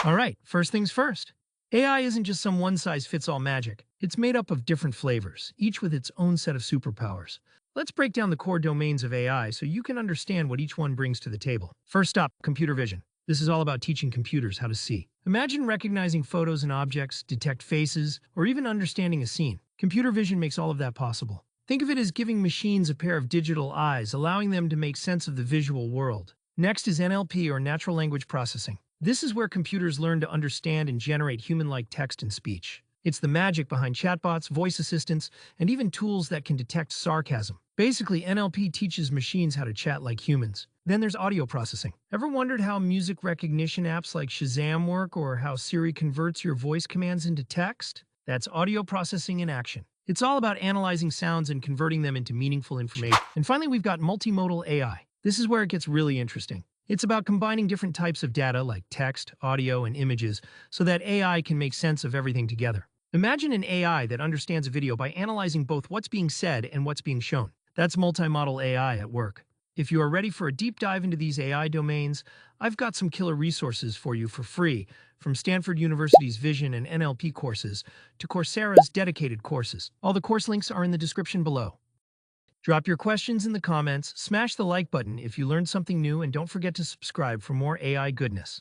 All right, first things first. AI isn't just some one-size-fits-all magic. It's made up of different flavors, each with its own set of superpowers. Let's break down the core domains of AI so you can understand what each one brings to the table. First up, computer vision. This is all about teaching computers how to see. Imagine recognizing photos and objects, detect faces, or even understanding a scene. Computer vision makes all of that possible. Think of it as giving machines a pair of digital eyes, allowing them to make sense of the visual world. Next is NLP, or natural language processing. This is where computers learn to understand and generate human-like text and speech. It's the magic behind chatbots, voice assistants, and even tools that can detect sarcasm. Basically, NLP teaches machines how to chat like humans. Then there's audio processing. Ever wondered how music recognition apps like Shazam work, or how Siri converts your voice commands into text? That's audio processing in action. It's all about analyzing sounds and converting them into meaningful information. And finally, we've got multimodal AI. This is where it gets really interesting. It's about combining different types of data like text, audio, and images so that AI can make sense of everything together. Imagine an AI that understands a video by analyzing both what's being said and what's being shown. That's multimodal AI at work. If you are ready for a deep dive into these AI domains, I've got some killer resources for you for free, from Stanford University's Vision and NLP courses to Coursera's dedicated courses. All the course links are in the description below. Drop your questions in the comments, smash the like button if you learned something new, and don't forget to subscribe for more AI goodness.